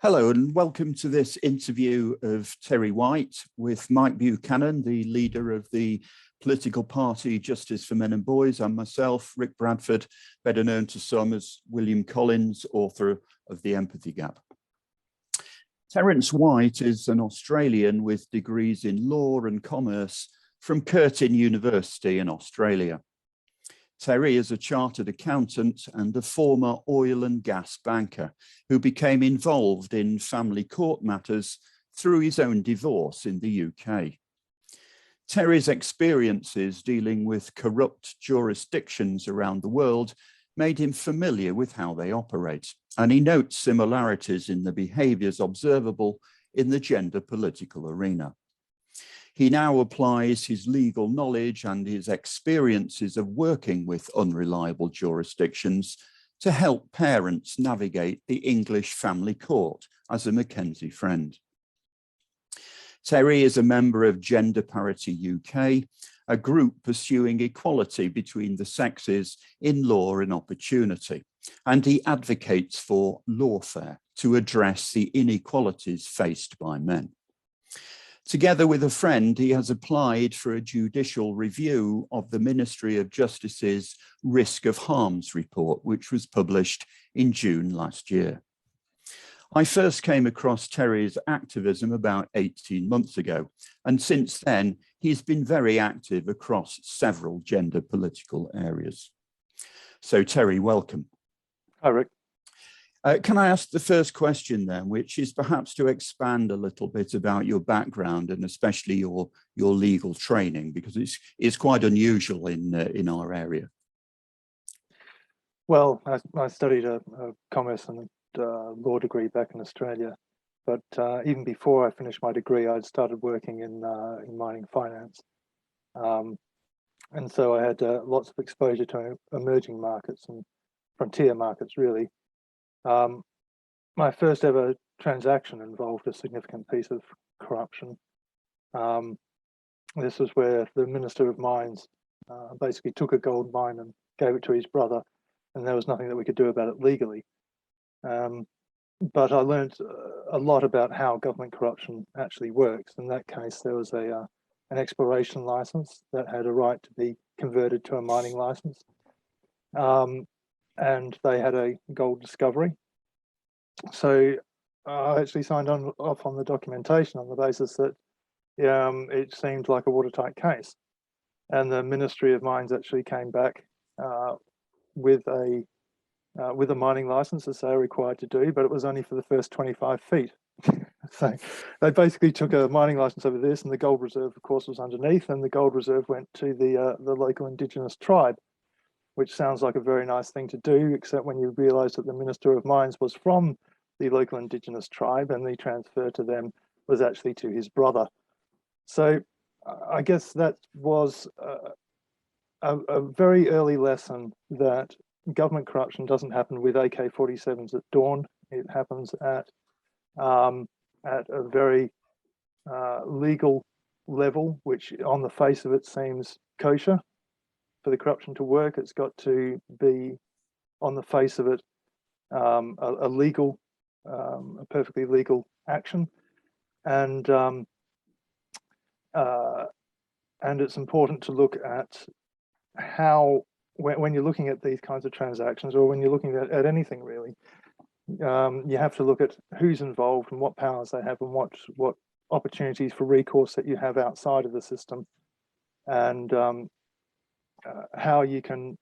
Hello and welcome to this interview of Terry White with Mike Buchanan, the leader of the political party Justice for Men and Boys, and myself, Rick Bradford, better known to some as William Collins, author of The Empathy Gap. Terence White is an Australian with degrees in law and commerce from Curtin University in Australia. Terry is a chartered accountant and a former oil and gas banker who became involved in family court matters through his own divorce in the UK. Terry's experiences dealing with corrupt jurisdictions around the world made him familiar with how they operate, and he notes similarities in the behaviours observable in the gender political arena. He now applies his legal knowledge and his experiences of working with unreliable jurisdictions to help parents navigate the English family court as a Mackenzie friend. Terry is a member of Gender Parity UK, a group pursuing equality between the sexes in law and opportunity, and he advocates for lawfare to address the inequalities faced by men. Together with a friend, he has applied for a judicial review of the Ministry of Justice's Risk of Harms report, which was published in June last year. I first came across Terry's activism about 18 months ago, and since then, he's been very active across several gender political areas. So Terry, welcome. Hi, Rick. Can I ask the first question then, which is perhaps to expand a little bit about your background and especially your legal training, because it's quite unusual in our area. Well, I studied a commerce and law degree back in Australia, but even before I finished my degree, I'd started working in mining finance, and so I had lots of exposure to emerging markets and frontier markets, really. My first ever transaction involved a significant piece of corruption. This was where the Minister of Mines basically took a gold mine and gave it to his brother, and there was nothing that we could do about it legally. But I learned a lot about how government corruption actually works. In that case, there was an exploration license that had a right to be converted to a mining license. And they had a gold discovery. So I actually signed off on the documentation on the basis that it seemed like a watertight case. And the Ministry of Mines actually came back with a mining license, as they are required to do, but it was only for the first 25 feet. So they basically took a mining license over this, and the gold reserve, of course, was underneath, and the gold reserve went to the local indigenous tribe, which sounds like a very nice thing to do, except when you realise that the Minister of Mines was from the local indigenous tribe and the transfer to them was actually to his brother. So I guess that was a very early lesson that government corruption doesn't happen with AK-47s at dawn. It happens at a very legal level, which on the face of it seems kosher. For the corruption to work, it's got to be, on the face of it, a legal, a perfectly legal action, and it's important to look at how, when you're looking at these kinds of transactions, or when you're looking at anything really, you have to look at who's involved and what powers they have and what opportunities for recourse that you have outside of the system, and how you can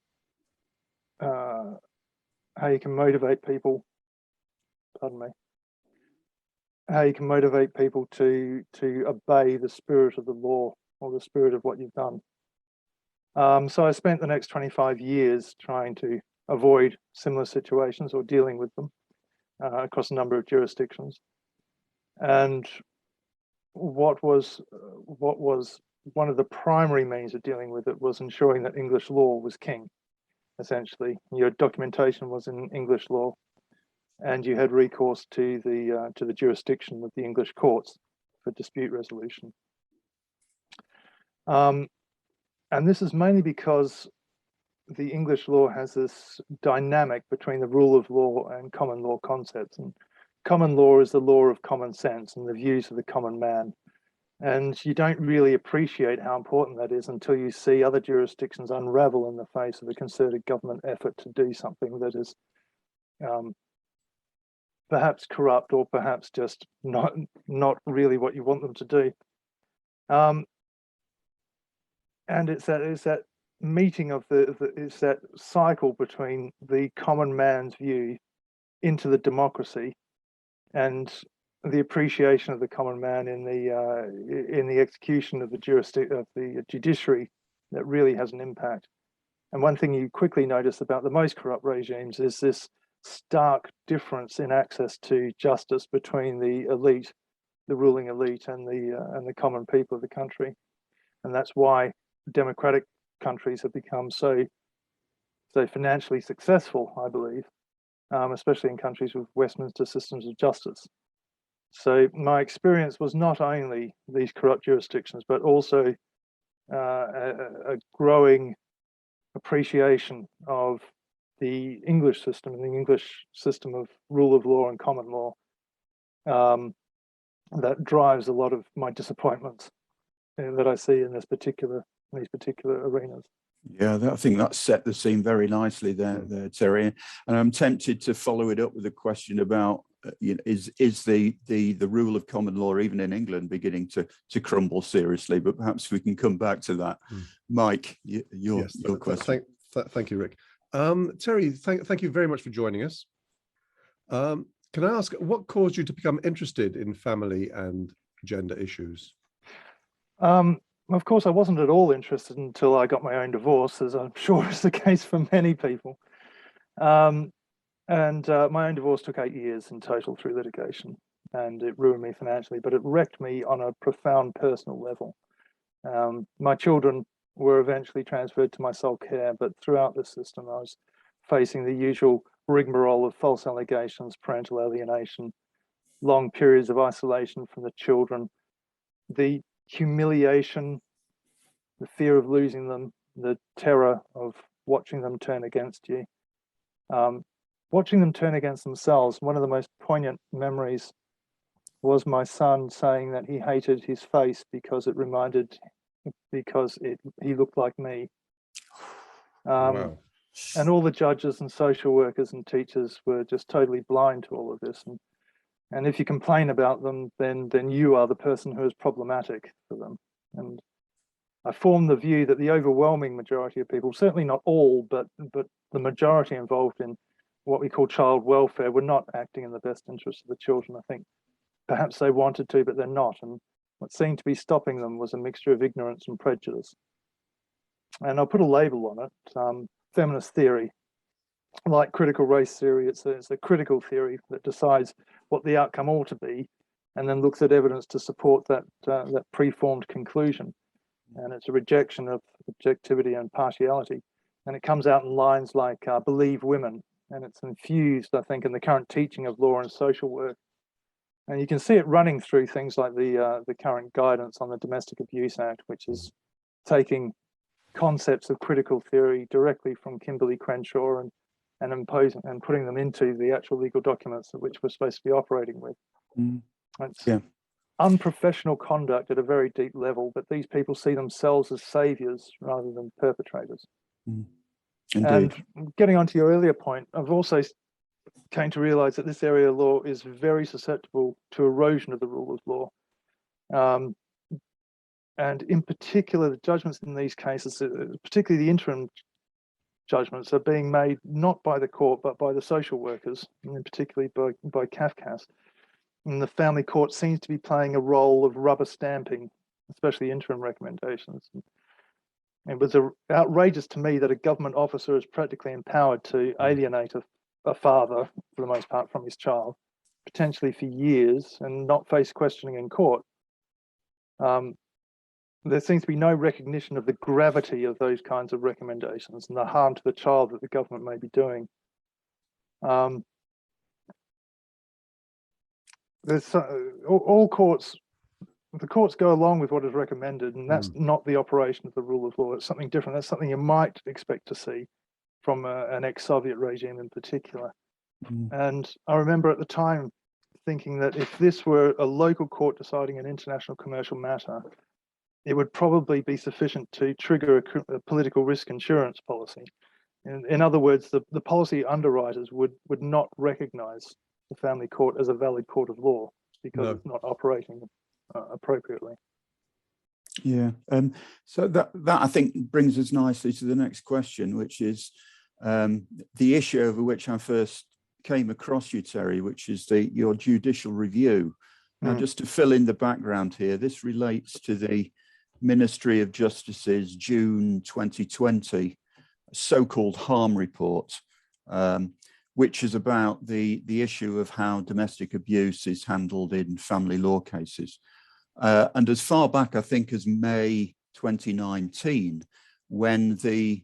motivate people. Pardon me. How you can motivate people to obey the spirit of the law or the spirit of what you've done. So I spent the next 25 years trying to avoid similar situations or dealing with them across a number of jurisdictions. And what was one of the primary means of dealing with it was ensuring that English law was king. Essentially, your documentation was in English law, and you had recourse to the jurisdiction of the English courts for dispute resolution. And this is mainly because the English law has this dynamic between the rule of law and common law concepts. And common law is the law of common sense and the views of the common man. And you don't really appreciate how important that is until you see other jurisdictions unravel in the face of a concerted government effort to do something that is perhaps corrupt or perhaps just not really what you want them to do. And it's that meeting of it's that cycle between the common man's view into the democracy and the appreciation of the common man in the execution of the judiciary that really has an impact. And one thing you quickly notice about the most corrupt regimes is this stark difference in access to justice between the elite, the ruling elite, and the common people of the country. And that's why democratic countries have become so financially successful, I believe, especially in countries with Westminster systems of justice. So my experience was not only these corrupt jurisdictions, but also a growing appreciation of the English system and the English system of rule of law and common law that drives a lot of my disappointments that I see in these particular arenas. Yeah, I think that set the scene very nicely there, Terry. And I'm tempted to follow it up with a question about is the rule of common law even in England beginning to crumble seriously? But perhaps we can come back to that. Mike, your question. Thank you, Rick. Terry, thank you very much for joining us. Can I ask what caused you to become interested in family and gender issues? Of course, I wasn't at all interested until I got my own divorce, as I'm sure is the case for many people. And my own divorce took 8 years in total through litigation, and it ruined me financially, but it wrecked me on a profound personal level. My children were eventually transferred to my sole care, but throughout the system, I was facing the usual rigmarole of false allegations, parental alienation, long periods of isolation from the children, the humiliation, the fear of losing them, the terror of watching them turn against you, watching them turn against themselves. One of the most poignant memories was my son saying that he hated his face because he looked like me. Wow. And all the judges and social workers and teachers were just totally blind to all of this. And if you complain about them, then you are the person who is problematic for them. And I formed the view that the overwhelming majority of people, certainly not all, but the majority involved in what we call child welfare, were not acting in the best interest of the children. I think perhaps they wanted to, but they're not. And what seemed to be stopping them was a mixture of ignorance and prejudice. And I'll put a label on it, feminist theory. Like critical race theory, it's a critical theory that decides what the outcome ought to be, and then looks at evidence to support that preformed conclusion. And it's a rejection of objectivity and partiality. And it comes out in lines like "believe women," and it's infused, I think, in the current teaching of law and social work. And you can see it running through things like the current guidance on the Domestic Abuse Act, which is taking concepts of critical theory directly from Kimberly Crenshaw and imposing and putting them into the actual legal documents of which we're supposed to be operating with. It's unprofessional conduct at a very deep level, but these people see themselves as saviors rather than perpetrators. And getting onto your earlier point, I've also came to realize that this area of law is very susceptible to erosion of the rule of law. And in particular, the judgments in these cases, particularly the interim judgments, are being made not by the court, but by the social workers, and particularly by CAFCAS. And the family court seems to be playing a role of rubber stamping, especially interim recommendations. It was outrageous to me that a government officer is practically empowered to alienate a father, for the most part, from his child, potentially for years, and not face questioning in court. There seems to be no recognition of the gravity of those kinds of recommendations and the harm to the child that the government may be doing. All courts, the courts go along with what is recommended, and that's not the operation of the rule of law. It's something different. That's something you might expect to see from an ex-Soviet regime in particular. And I remember at the time thinking that if this were a local court deciding an international commercial matter, it would probably be sufficient to trigger a political risk insurance policy. In other words, the policy underwriters would not recognize the family court as a valid court of law because it's not operating appropriately. Yeah, so that I think brings us nicely to the next question, which is the issue over which I first came across you, Terry, which is your judicial review. Now, just to fill in the background here, this relates to the Ministry of Justice's June 2020 so-called harm report, which is about the issue of how domestic abuse is handled in family law cases. And as far back, I think, as May 2019, when the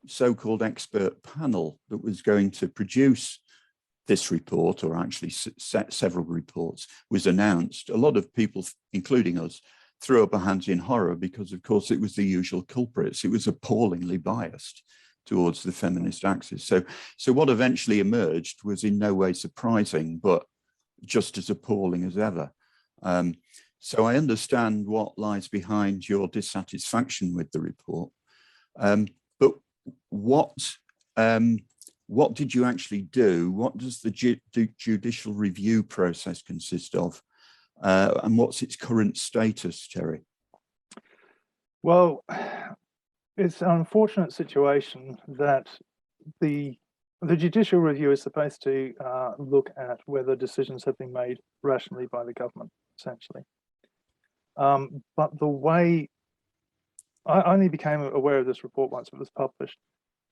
so-called expert panel that was going to produce this report, or actually several reports, was announced, a lot of people, including us, threw up our hands in horror because, of course, it was the usual culprits. It was appallingly biased towards the feminist axis. So what eventually emerged was in no way surprising, but just as appalling as ever. So I understand what lies behind your dissatisfaction with the report. But what did you actually do? What does the judicial review process consist of? And what's its current status, Terry? Well, it's an unfortunate situation that the judicial review is supposed to look at whether decisions have been made rationally by the government, essentially. But the way, I only became aware of this report once it was published,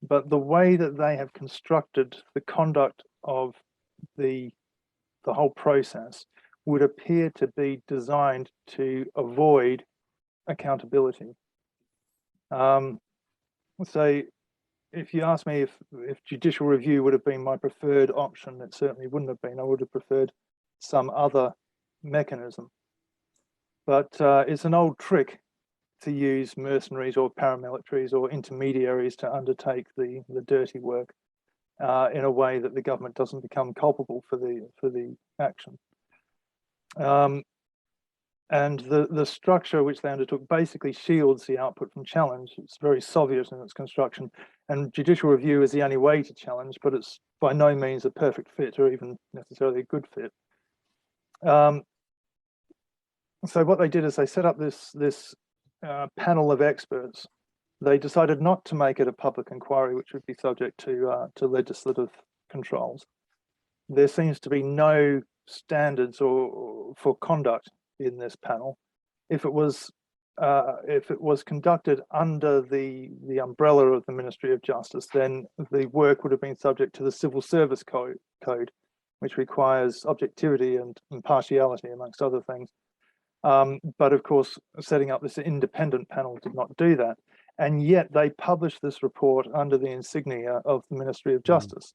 but the way that they have constructed the conduct of the whole process would appear to be designed to avoid accountability. So if you ask me if judicial review would have been my preferred option, it certainly wouldn't have been. I would have preferred some other mechanism. But it's an old trick to use mercenaries or paramilitaries or intermediaries to undertake the dirty work in a way that the government doesn't become culpable for the action. And the structure which they undertook basically shields the output from challenge. It's very Soviet in its construction, and judicial review is the only way to challenge, but it's by no means a perfect fit or even necessarily a good fit. So what they did is they set up this panel of experts. They decided not to make it a public inquiry, which would be subject to legislative controls. There seems to be no standards for conduct in this panel. If it was conducted under the umbrella of the Ministry of Justice, then the work would have been subject to the Civil Service Code, which requires objectivity and impartiality, amongst other things. But of course, setting up this independent panel did not do that. And yet they published this report under the insignia of the Ministry of Justice.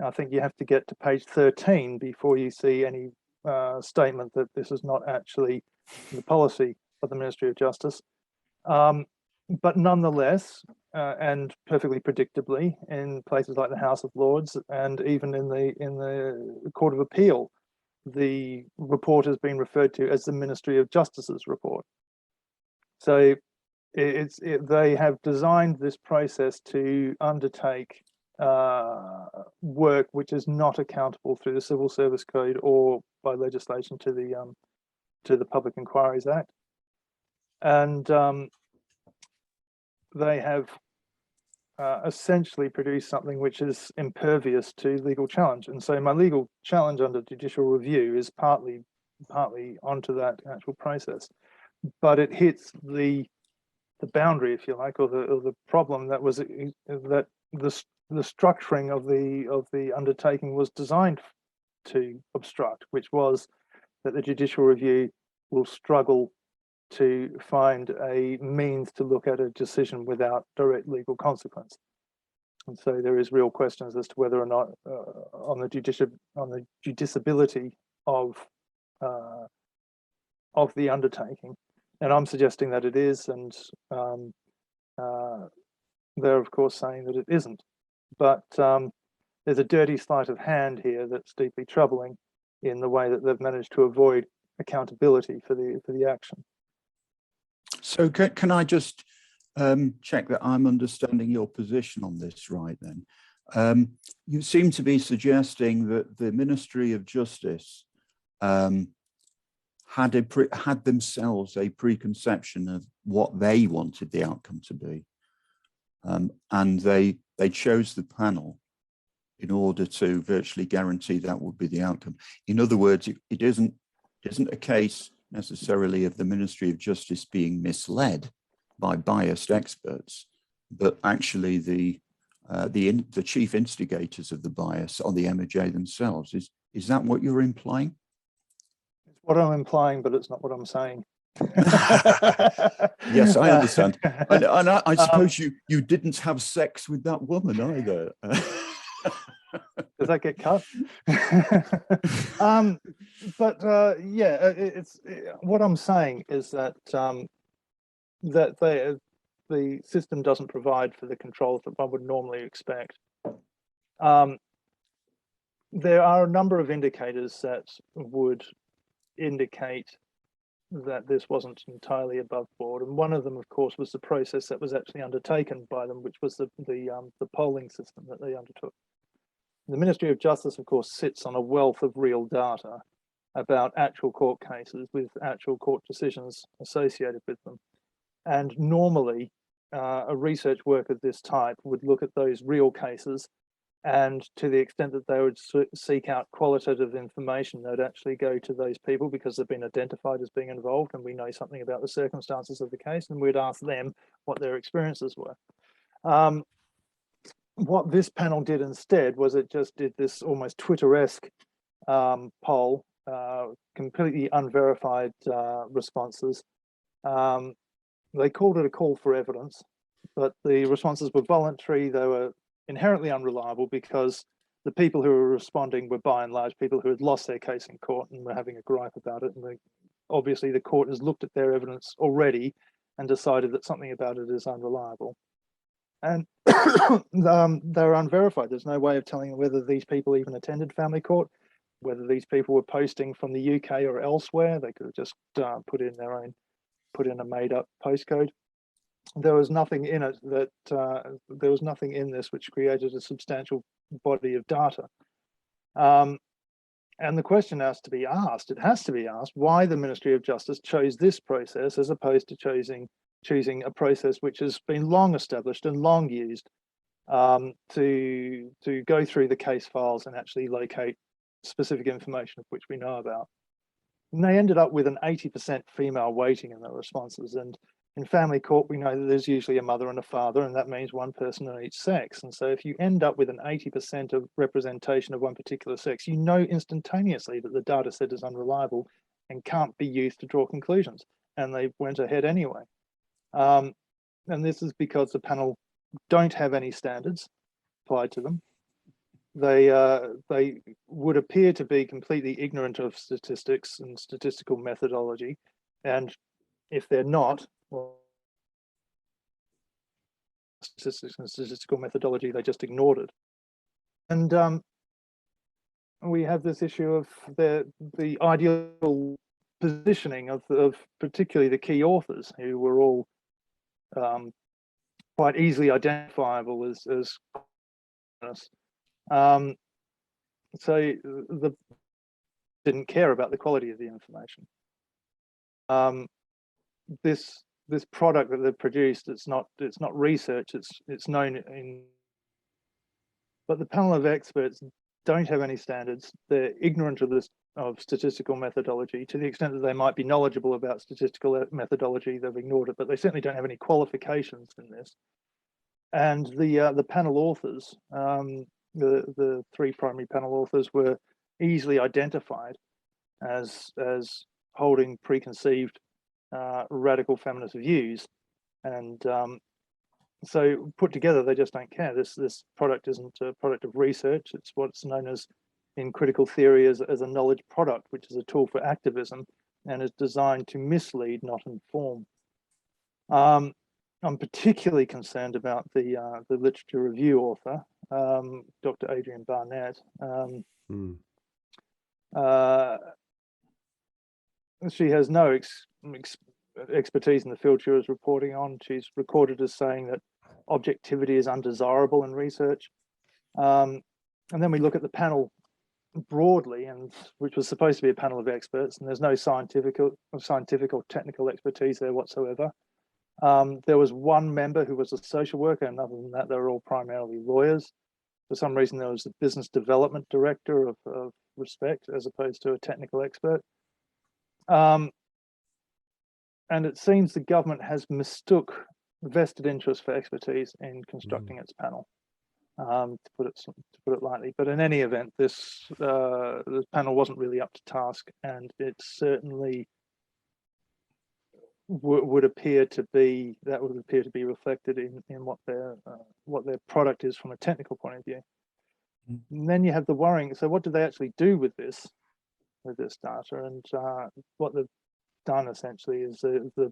I think you have to get to page 13 before you see any statement that this is not actually the policy of the Ministry of Justice. But nonetheless, and perfectly predictably, in places like the House of Lords and even in the Court of Appeal, the report has been referred to as the Ministry of Justice's report. So they have designed this process to undertake work which is not accountable through the Civil Service Code or by legislation to the Public Inquiries Act, and they have essentially produced something which is impervious to legal challenge. And so my legal challenge under judicial review is partly onto that actual process, but it hits the boundary, if you like, or the problem that was that the structuring of the undertaking was designed to obstruct, which was that the judicial review will struggle to find a means to look at a decision without direct legal consequence. And so there is real questions as to whether or not on the judiciability of the undertaking. And I'm suggesting that it is, and they're of course saying that it isn't. But there's a dirty sleight of hand here that's deeply troubling. in the way that they've managed to avoid accountability for the action. So can I just check that I'm understanding your position on this right then? You seem to be suggesting that the Ministry of Justice had themselves a preconception of what they wanted the outcome to be, and they chose the panel in order to virtually guarantee that would be the outcome. In other words, it isn't a case necessarily of the Ministry of Justice being misled by biased experts, but actually the chief instigators of the bias are the MOJ themselves. Is that what you're implying? It's what I'm implying, but it's not what I'm saying. Yes, I understand. And I suppose you didn't have sex with that woman either. Does that get cut? What I'm saying is that the system doesn't provide for the controls that one would normally expect. There are a number of indicators that would indicate that this wasn't entirely above board, and one of them, of course, was the process that was actually undertaken by them, which was the polling system that they undertook. The Ministry of Justice, of course, sits on a wealth of real data about actual court cases with actual court decisions associated with them. And normally, a research work of this type would look at those real cases, and to the extent that they would seek out qualitative information, they'd actually go to those people because they've been identified as being involved and we know something about the circumstances of the case, and we'd ask them what their experiences were. What this panel did instead was it just did this almost Twitter-esque poll, completely unverified responses. They called it a call for evidence, but the responses were voluntary. They were inherently unreliable because the people who were responding were by and large people who had lost their case in court and were having a gripe about it. And obviously the court has looked at their evidence already and decided that something about it is unreliable. And they're unverified. There's no way of telling whether these people even attended family court, whether these people were posting from the UK or elsewhere. They could have just put in a made-up postcode. There was nothing in it that there was nothing in this which created a substantial body of data. And the question has to be asked. It has to be asked why the Ministry of Justice chose this process as opposed to choosing a process which has been long established and long used to go through the case files and actually locate specific information of which we know about. And they ended up with an 80% female weighting in their responses. And in family court, we know that there's usually a mother and a father, and that means one person in each sex. And so if you end up with an 80% of representation of one particular sex, you know instantaneously that the data set is unreliable and can't be used to draw conclusions. And they went ahead anyway. And this is because the panel don't have any standards applied to them. They would appear to be completely ignorant of statistics and statistical methodology. And if they're not, well, statistics and statistical methodology, they just ignored it. And we have this issue of the ideal positioning of particularly the key authors, who were all quite easily identifiable as so the didn't care about the quality of the information. This product that they've produced, it's not research, it's known in, but the panel of experts don't have any standards. They're ignorant of statistical methodology. To the extent that they might be knowledgeable about statistical methodology, they've ignored it, but they certainly don't have any qualifications in this. And the panel authors, the three primary panel authors, were easily identified as holding preconceived radical feminist views, and so put together, they just don't care. This product isn't a product of research. It's what's known as in critical theory as a knowledge product, which is a tool for activism and is designed to mislead, not inform. I'm particularly concerned about the literature review author, Dr. Adrian Barnett, She has no expertise in the field she was reporting on. She's recorded as saying that objectivity is undesirable in research. And then we look at the panel broadly, and which was supposed to be a panel of experts, and there's no scientific or technical expertise there whatsoever. There was one member who was a social worker, and other than that, they were all primarily lawyers. For some reason, there was a business development director of respect as opposed to a technical expert. And it seems the government has mistook vested interest for expertise in constructing its panel, to put it lightly. But in any event, this panel wasn't really up to task, and it certainly would appear to be reflected in what their product is from a technical point of view. And then you have the worrying. So, what do they actually do with this data? And what they've done essentially is the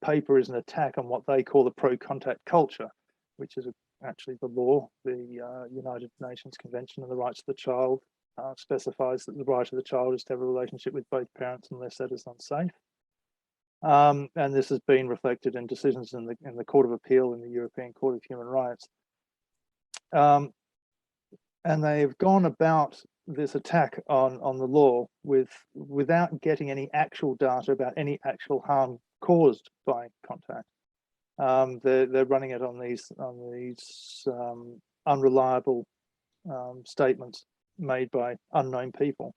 paper is an attack on what they call the pro-contact culture, which is actually the law. The United Nations Convention on the Rights of the Child specifies that the right of the child is to have a relationship with both parents unless that is unsafe. And this has been reflected in decisions in the Court of Appeal in the European Court of Human Rights. And they've gone about this attack on the law without getting any actual data about any actual harm caused by contact. They're running it on these unreliable statements made by unknown people,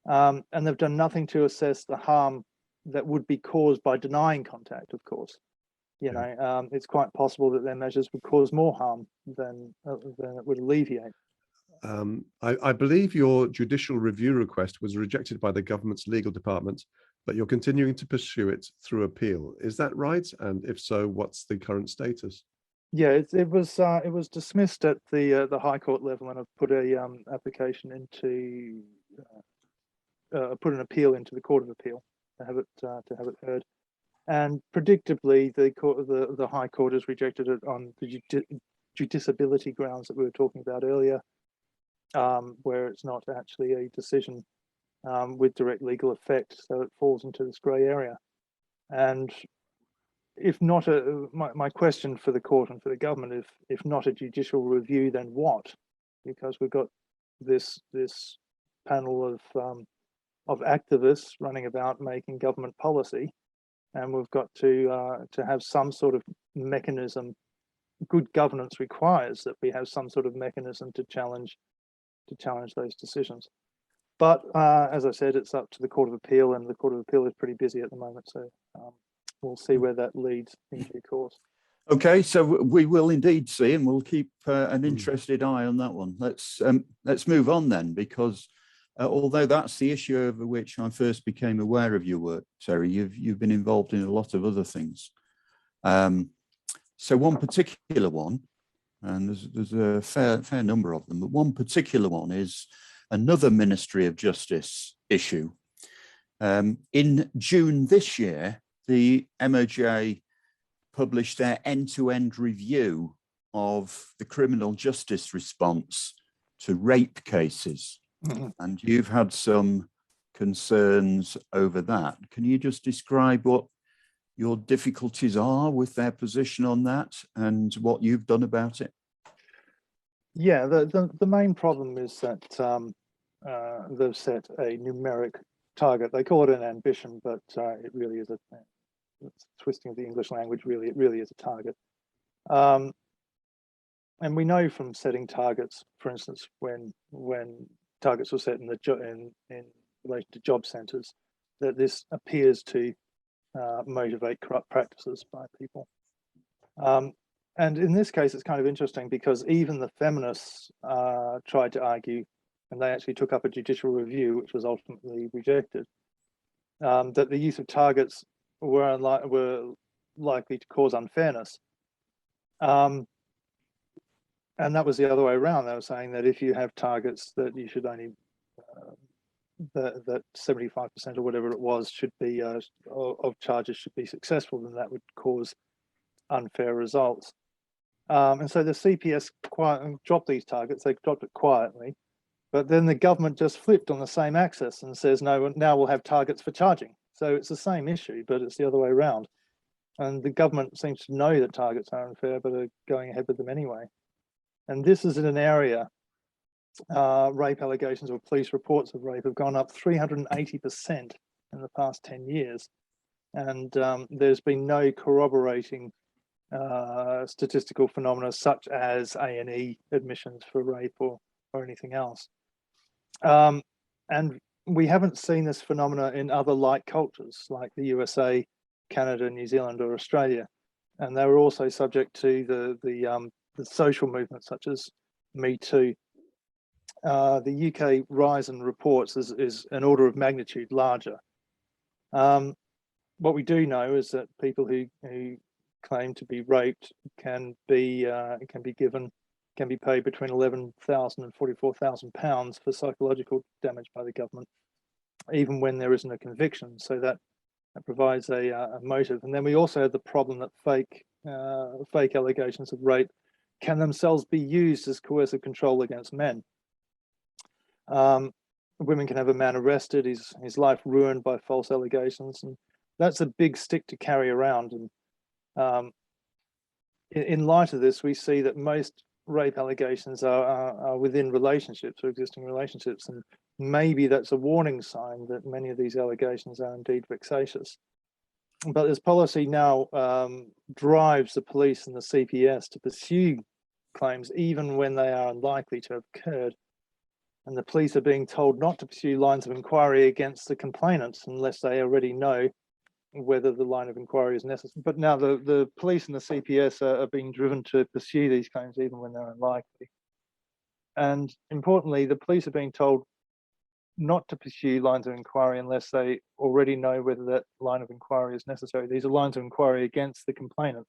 and they've done nothing to assess the harm that would be caused by denying contact. Of course, it's quite possible that their measures would cause more harm than it would alleviate. I believe your judicial review request was rejected by the government's legal department, but you're continuing to pursue it through appeal. Is that right? And if so, what's the current status? Yeah, it was dismissed at the High Court level, and I've put a application into put an appeal into the Court of Appeal to have it heard. And predictably, the High Court has rejected it on the judiciability grounds that we were talking about earlier, where it's not actually a decision with direct legal effect, so it falls into this grey area. And if not my question for the court and for the government, if not a judicial review, then what? Because we've got this panel of activists running about making government policy, and we've got to have some sort of mechanism. Good governance requires that we have some sort of mechanism to challenge those decisions. But as I said, it's up to the Court of Appeal, and the Court of Appeal is pretty busy at the moment. So we'll see where that leads in due course. Okay, so we will indeed see, and we'll keep an interested eye on that one. Let's move on then, because although that's the issue over which I first became aware of your work, Terry, you've been involved in a lot of other things. So one particular one, and there's a fair number of them, but one particular one is another Ministry of Justice issue. In June this year, the MOJ published their end-to-end review of the criminal justice response to rape cases. Mm-hmm. And you've had some concerns over that. Can you just describe what your difficulties are with their position on that and what you've done about it? Yeah, the main problem is that they've set a numeric target. They call it an ambition, but it really is it's twisting of the English language. It really is a target. And we know from setting targets, for instance, when targets were set in relation to job centres, that this appears to motivate corrupt practices by people. And in this case, it's kind of interesting because even the feminists tried to argue, and they actually took up a judicial review, which was ultimately rejected, that the use of targets were likely to cause unfairness. And that was the other way around. They were saying that if you have targets, that you should only that 75% or whatever it was should be of charges should be successful, then that would cause unfair results. And so the CPS dropped these targets. They dropped it quietly, But then the government just flipped on the same axis and says, no, now we'll have targets for charging. So it's the same issue, but it's the other way around. And the government seems to know that targets are unfair, but are going ahead with them anyway. And this is in an area, rape allegations or police reports of rape have gone up 380% in the past 10 years. And there's been no corroborating statistical phenomena such as A&E admissions for rape or anything else. And we haven't seen this phenomena in other like cultures like the USA, Canada, New Zealand, or Australia. And they were also subject to the social movements such as Me Too. The UK rise in reports is an order of magnitude larger. What we do know is that people who claim to be raped can be paid between £11,000 and £44,000 for psychological damage by the government, even when there isn't a conviction. So that provides a motive. And then we also have the problem that fake allegations of rape can themselves be used as coercive control against men. Women can have a man arrested, his life ruined by false allegations, and that's a big stick to carry around. And in light of this, we see that most rape allegations are within relationships or existing relationships, and maybe that's a warning sign that many of these allegations are indeed vexatious. But this policy now drives the police and the CPS to pursue claims even when they are unlikely to have occurred. And the police are being told not to pursue lines of inquiry against the complainants unless they already know whether the line of inquiry is necessary. But now the police and the CPS are being driven to pursue these claims even when they're unlikely. And importantly, the police are being told not to pursue lines of inquiry unless they already know whether that line of inquiry is necessary. These are lines of inquiry against the complainant.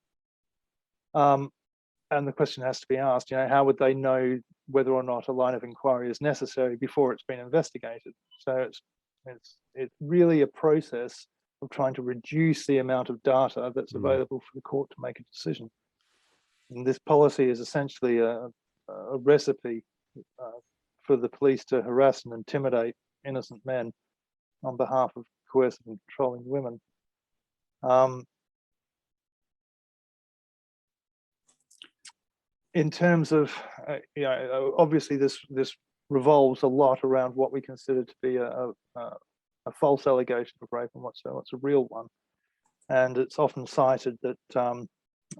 And the question has to be asked, how would they know whether or not a line of inquiry is necessary before it's been investigated? So it's really a process of trying to reduce the amount of data that's available for the court to make a decision. And this policy is essentially a recipe for the police to harass and intimidate innocent men on behalf of coercive and controlling women. In terms of, obviously this revolves a lot around what we consider to be a false allegation of rape and what's a real one. And it's often cited that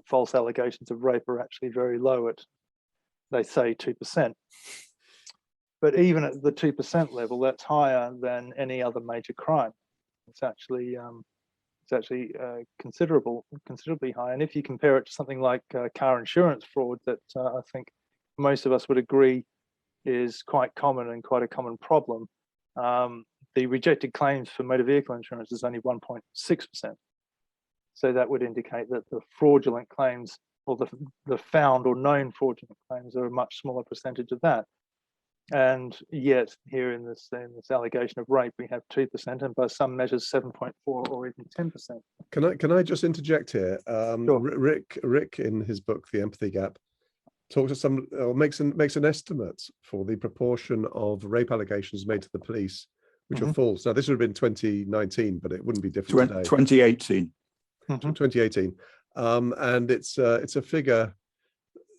false allegations of rape are actually very low at, they say, 2%. But even at the 2% level, that's higher than any other major crime. It's actually considerably high. And if you compare it to something like car insurance fraud, that I think most of us would agree is quite common and quite a common problem, the rejected claims for motor vehicle insurance is only 1.6%. So that would indicate that the fraudulent claims, or the found or known fraudulent claims, are a much smaller percentage of that. And yet here in this allegation of rape, we have 2%, and by some measures 7.4 or even 10%. Can I just interject here? Sure. Rick in his book The Empathy Gap talks to makes an estimate for the proportion of rape allegations made to the police which are false. Now this would have been 2019, but it wouldn't be different today. 2018. 2018, and it's a figure.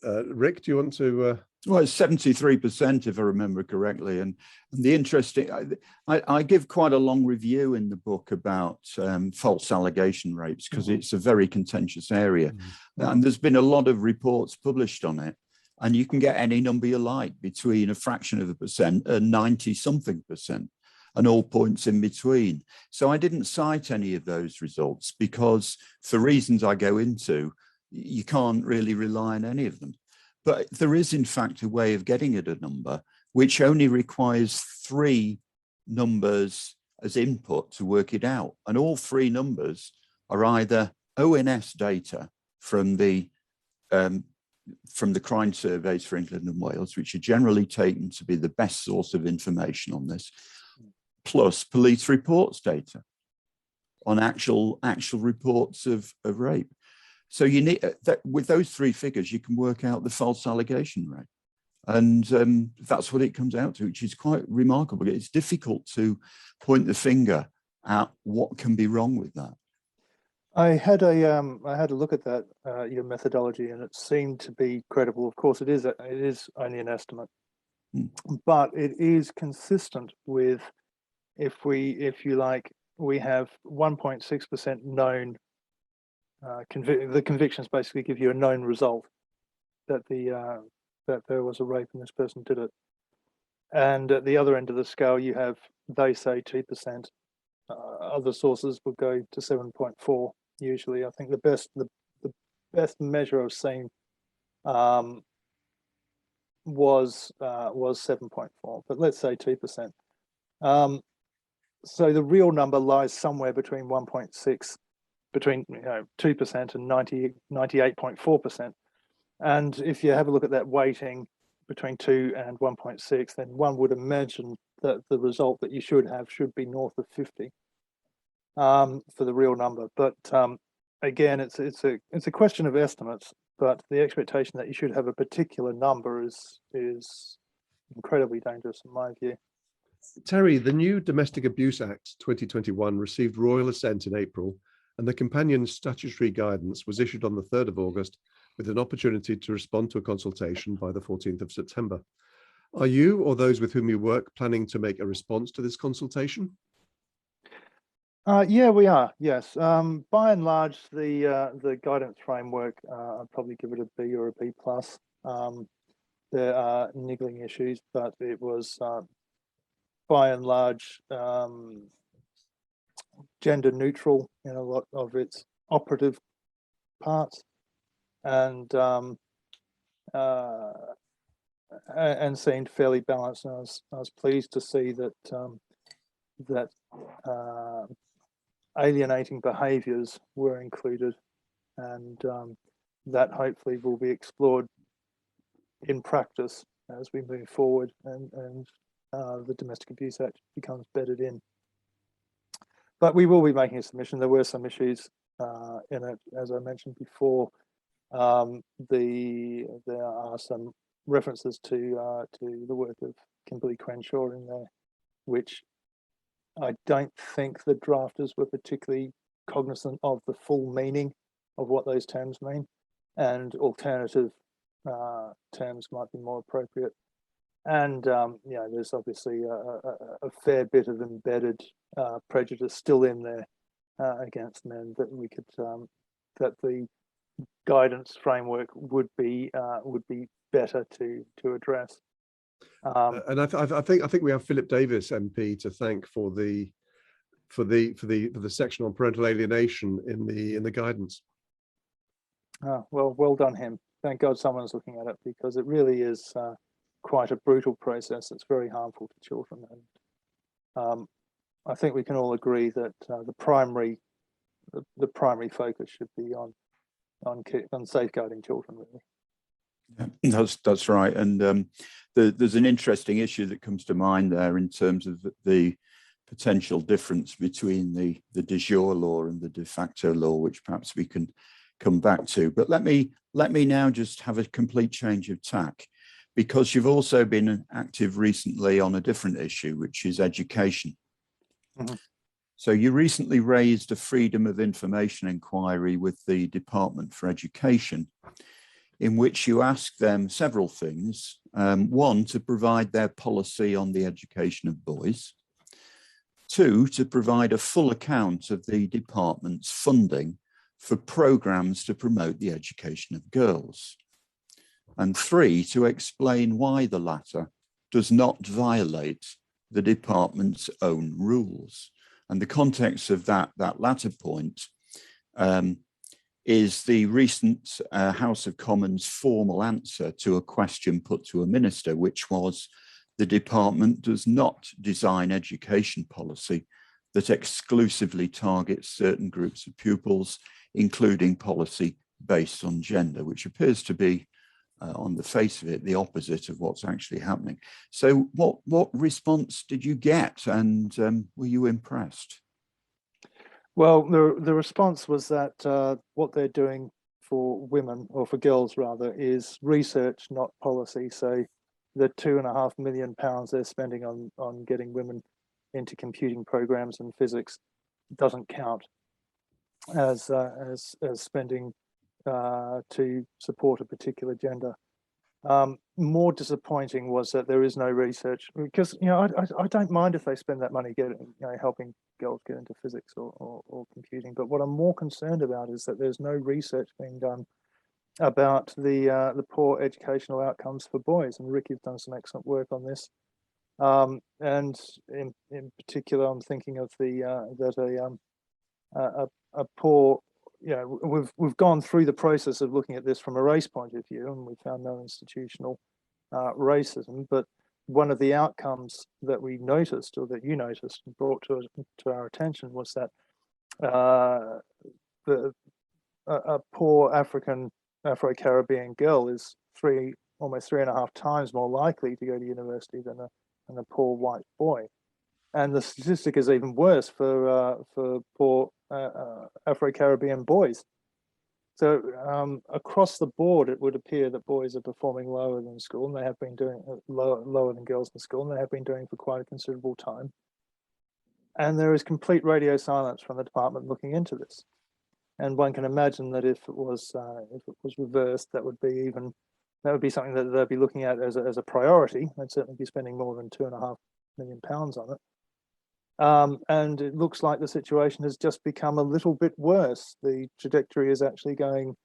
Rick, do you want to? Well, it's 73%, if I remember correctly. And the interesting, I give quite a long review in the book about false allegation rapes, because it's a very contentious area. And there's been a lot of reports published on it. And you can get any number you like, between a fraction of a percent and 90-something%, and all points in between. So I didn't cite any of those results because, for reasons I go into, you can't really rely on any of them. But there is, in fact, a way of getting at a number which only requires 3 numbers as input to work it out. And all 3 numbers are either ONS data from the crime surveys for England and Wales, which are generally taken to be the best source of information on this, plus police reports data on actual reports of rape. So you need that with those 3 figures, you can work out the false allegation rate. And that's what it comes out to, which is quite remarkable. It's difficult to point the finger at what can be wrong with that. I had a look at that your methodology, and it seemed to be credible. Of course, it is only an estimate, but it is consistent with if you like, we have 1.6% known. The convictions basically give you a known result that that there was a rape and this person did it. And at the other end of the scale, you have, they say 2%. Other sources will go to 7.4. Usually, I think the best measure I've seen was 7.4, but let's say 2%. So the real number lies somewhere between 1.6, between 2% and 98.4%. And if you have a look at that weighting between 2 and 1.6, then one would imagine that the result that you should have should be north of 50 for the real number. But again, it's a question of estimates. But the expectation that you should have a particular number is incredibly dangerous in my view. Terry, the new Domestic Abuse Act 2021 received royal assent in April, and the companion statutory guidance was issued on the 3rd of August with an opportunity to respond to a consultation by the 14th of September. Are you or those with whom you work planning to make a response to this consultation? Yeah, we are. Yes. By and large, the guidance framework, I'd probably give it a B or a B plus. There are niggling issues, but it was by and large gender neutral in a lot of its operative parts, and seemed fairly balanced. And I was pleased to see that alienating behaviours were included, and that hopefully will be explored in practice as we move forward, and the Domestic Abuse Act becomes bedded in. But we will be making a submission. There were some issues in it, as I mentioned before. There are some references to the work of Kimberly Crenshaw in there, which I don't think the drafters were particularly cognizant of the full meaning of what those terms mean, and alternative terms might be more appropriate. And there's obviously a fair bit of embedded prejudice still in there against men that we could that the guidance framework would be better to address. And I think we have Philip Davis MP to thank for the section on parental alienation in the guidance. Well done him. Thank God someone's looking at it, because it really is quite a brutal process. It's very harmful to children, and I think we can all agree that the primary focus should be on safeguarding children, really. Yeah, that's right. And there's an interesting issue that comes to mind there in terms of the potential difference between the de jure law and the de facto law, which perhaps we can come back to. But let me now just have a complete change of tack, because you've also been active recently on a different issue, which is education. Mm-hmm. So you recently raised a Freedom of Information inquiry with the Department for Education, in which you asked them several things. One, to provide their policy on the education of boys. Two, to provide a full account of the department's funding for programs to promote the education of girls. And three, to explain why the latter does not violate the department's own rules. And the context of that latter point is the recent House of Commons formal answer to a question put to a minister, which was, the department does not design education policy that exclusively targets certain groups of pupils, including policy based on gender, which appears to be, on the face of it, the opposite of what's actually happening. So what response did you get, and were you impressed? Well, the response was that what they're doing for women, or for girls rather, is research, not policy. So the £2.5 million they're spending on getting women into computing programs and physics doesn't count as spending to support a particular gender. More disappointing was that there is no research, because I don't mind if they spend that money helping girls get into physics or computing, but what I'm more concerned about is that there's no research being done about the poor educational outcomes for boys. And Rick, you've done some excellent work on this. And in particular, I'm thinking of a poor, we've gone through the process of looking at this from a race point of view, and we found no institutional racism. But one of the outcomes that we noticed, or that you noticed and brought to our attention, was that a poor Afro-Caribbean girl is almost 3.5 times more likely to go to university than a poor white boy. And the statistic is even worse for poor Afro-Caribbean boys. So across the board, it would appear that boys are performing lower than school, and they have been doing lower than girls in school, and they have been doing for quite a considerable time. And there is complete radio silence from the department looking into this. And one can imagine that if it was reversed, that would be something that they'd be looking at as a priority. They'd certainly be spending more than £2.5 million on it. And it looks like the situation has just become a little bit worse. The trajectory is actually going,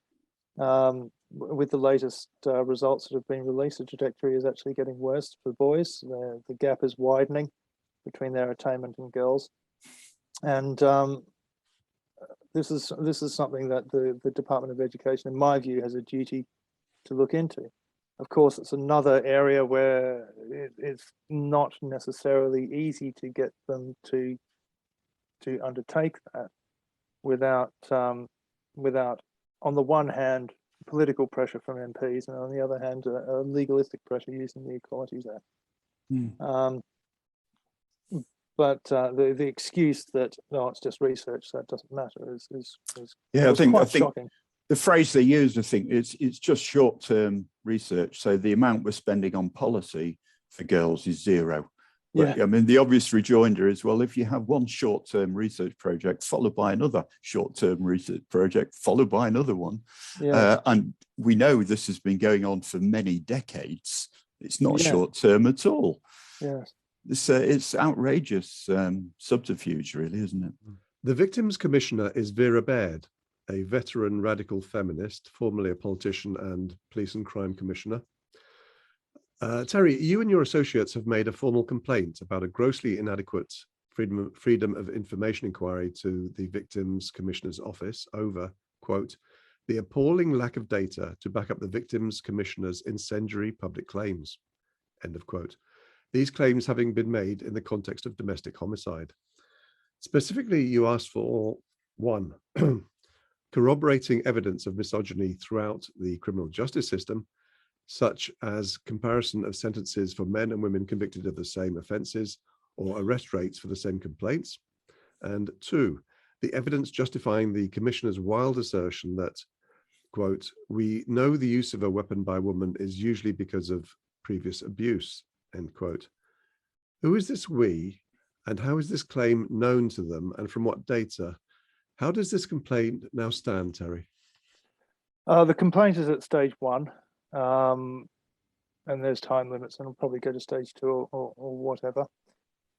with the latest results that have been released, the trajectory is actually getting worse for boys. The gap is widening between their attainment and girls. And this is something that the Department of Education, in my view, has a duty to look into. Of course, it's another area where it's not necessarily easy to get them to undertake that without, on the one hand, political pressure from MPs, and on the other hand, a legalistic pressure using the Equalities Act. But the excuse that it's just research, that doesn't matter, is I think shocking. The phrase they use, I think, it's just short-term research. So the amount we're spending on policy for girls is zero. But, I mean, the obvious rejoinder is, well, if you have one short-term research project followed by another short-term research project followed by another one, and we know this has been going on for many decades. It's not short-term at all. Yes. It's outrageous subterfuge, really, isn't it? The Victims Commissioner is Vera Baird, a veteran radical feminist, formerly a politician and police and crime commissioner. Terry, you and your associates have made a formal complaint about a grossly inadequate freedom of information inquiry to the Victims Commissioner's office over, quote, the appalling lack of data to back up the Victims Commissioner's incendiary public claims, end of quote. These claims having been made in the context of domestic homicide. Specifically, you asked for, one, corroborating evidence of misogyny throughout the criminal justice system, such as comparison of sentences for men and women convicted of the same offences or arrest rates for the same complaints. And two, the evidence justifying the Commissioner's wild assertion that, quote, we know the use of a weapon by a woman is usually because of previous abuse, end quote. Who is this we, and how is this claim known to them, and from what data? How does this complaint now stand, Terry? The complaint is at stage 1, and there's time limits, and it'll probably go to stage 2 or whatever.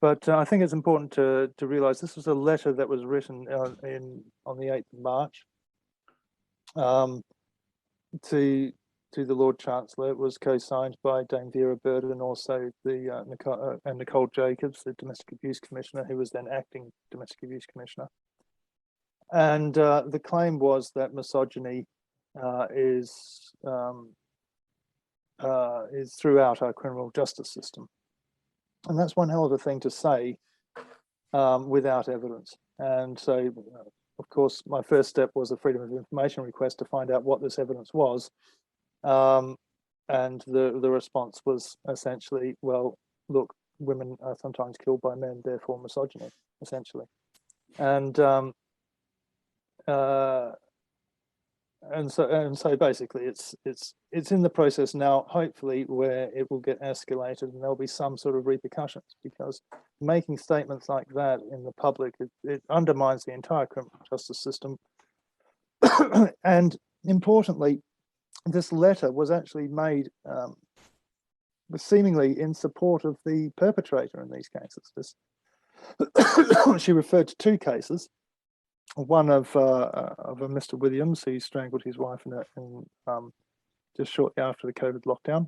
But I think it's important to realise this was a letter that was written on the 8th of March to the Lord Chancellor. It was co-signed by Dame Vera Baird and also Nicole Jacobs, the Domestic Abuse Commissioner, who was then acting Domestic Abuse Commissioner. And the claim was that misogyny is throughout our criminal justice system. And that's one hell of a thing to say without evidence. And so, of course, my first step was a Freedom of Information request to find out what this evidence was. And the response was essentially, well, look, women are sometimes killed by men, therefore misogyny, essentially. And so basically it's in the process now, hopefully, where it will get escalated and there'll be some sort of repercussions, because making statements like that in the public, it undermines the entire criminal justice system. And importantly, this letter was actually made seemingly in support of the perpetrator in these cases. She referred to two cases. One of a Mr. Williams, who strangled his wife just shortly after the COVID lockdown,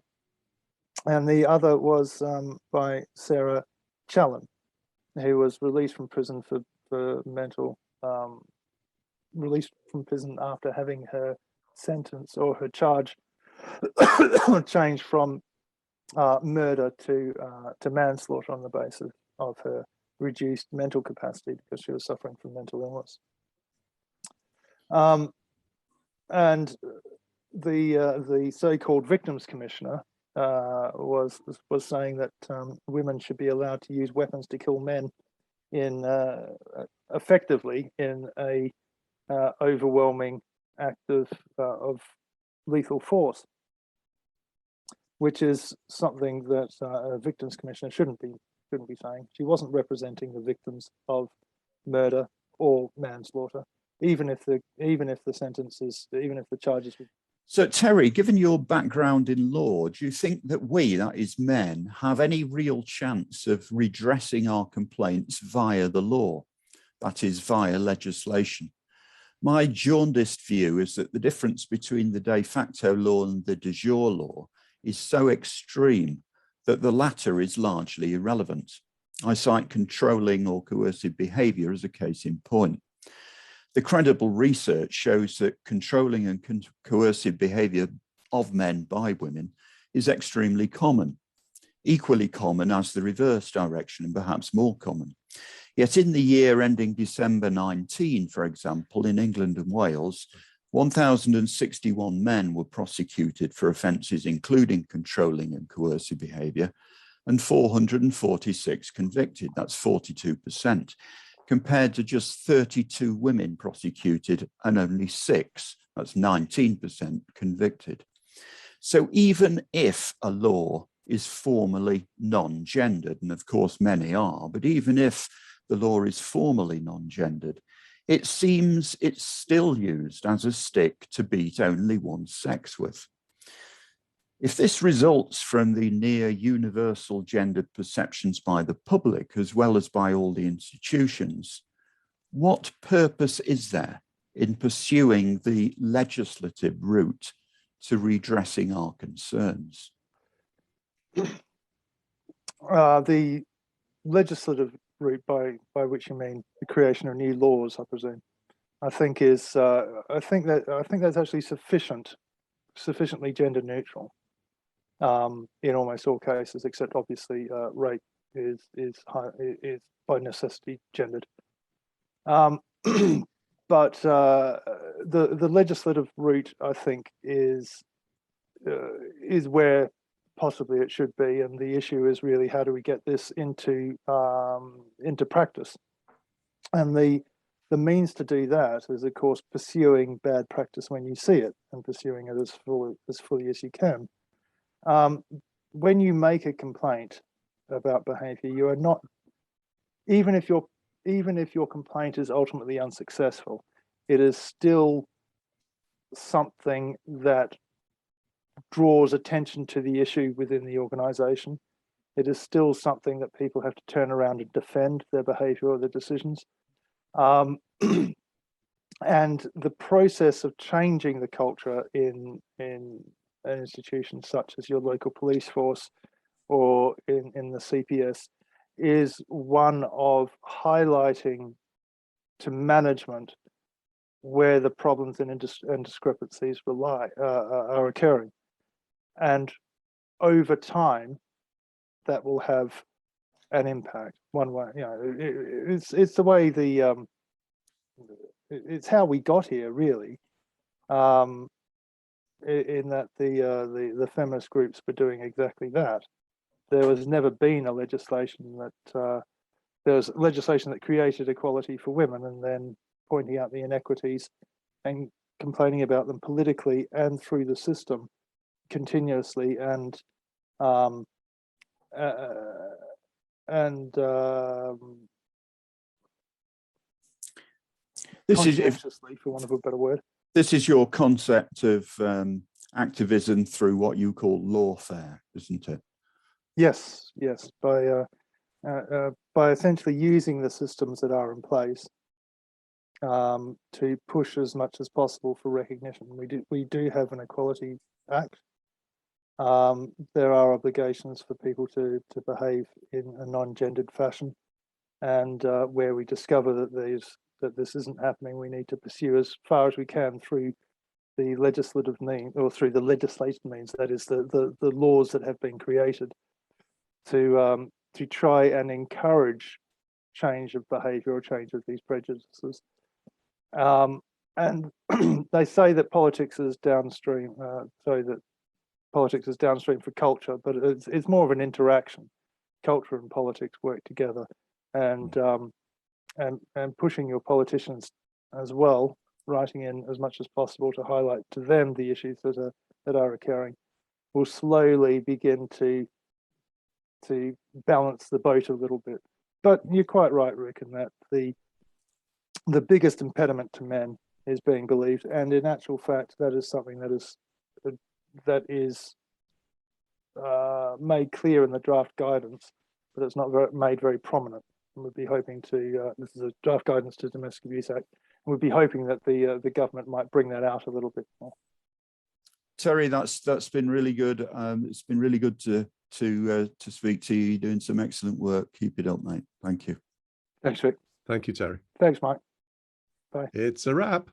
and the other was by Sarah Challen, who was released from prison released from prison after having her sentence or her charge changed from murder to manslaughter on the basis of her reduced mental capacity because she was suffering from mental illness. And the so-called victims commissioner was saying that women should be allowed to use weapons to kill men effectively in a overwhelming act of lethal force, which is something that a victims commissioner shouldn't be saying. She wasn't representing the victims of murder or manslaughter, even if the charges were. So, Terry, given your background in law, do you think that we, that is men, have any real chance of redressing our complaints via the law, that is, via legislation? My jaundiced view is that the difference between the de facto law and the de jure law is so extreme that the latter is largely irrelevant. I cite controlling or coercive behaviour as a case in point. The credible research shows that controlling and coercive behaviour of men by women is extremely common, equally common as the reverse direction, and perhaps more common. Yet in the year ending December 19, for example, in England and Wales, 1,061 men were prosecuted for offences including controlling and coercive behaviour, and 446 convicted. That's 42%, compared to just 32 women prosecuted and only 6, that's 19%, convicted. So even if a law is formally non-gendered, and of course many are, but even if the law is formally non-gendered, it seems it's still used as a stick to beat only one sex with. If this results from the near universal gendered perceptions by the public as well as by all the institutions, what purpose is there in pursuing the legislative route to redressing our concerns? The legislative route, by which you mean the creation of new laws, I presume, I think that's actually sufficiently gender neutral in almost all cases, except obviously rape is by necessity gendered. But the legislative route, I think, is where possibly it should be, and the issue is really how do we get this into practice, and the means to do that is, of course, pursuing bad practice when you see it and pursuing it as fully as you can. When you make a complaint about behaviour, you are not, even if your complaint is ultimately unsuccessful, it is still something that draws attention to the issue within the organisation. It is still something that people have to turn around and defend their behaviour or their decisions. And the process of changing the culture in an institution such as your local police force or in the CPS is one of highlighting to management where the problems and discrepancies are occurring. And over time, that will have an impact one way. It's the way it's how we got here, really. In that the feminist groups were doing exactly that. There was never been a legislation that there was legislation that created equality for women, and then pointing out the inequities and complaining about them politically and through the system continuously, and this is, conscientiously, for want of a better word. This is your concept of activism through what you call lawfare, isn't it? Yes, yes. By essentially using the systems that are in place to push as much as possible for recognition. We do have an Equality Act. There are obligations for people to behave in a non-gendered fashion, and where we discover that this isn't happening, we need to pursue as far as we can through the legislative means, or through the legislation means, that is the laws that have been created, to try and encourage change of behaviour or change of these prejudices. And they say that politics is downstream. That politics is downstream for culture, but it's more of an interaction. Culture and politics work together, and pushing your politicians as well, writing in as much as possible to highlight to them the issues that are occurring, will slowly begin to balance the boat a little bit. But you're quite right, Rick, in that the biggest impediment to men is being believed, and in actual fact, that is something that is made clear in the draft guidance, but it's not made very prominent. And we'd be hoping to. This is a draft guidance to Domestic Abuse Act. And we'd be hoping that the government might bring that out a little bit more. Terry, that's been really good. It's been really good to speak to you. You're doing some excellent work. Keep it up, mate. Thank you. Thanks, Rick. Thank you, Terry. Thanks, Mike. Bye. It's a wrap.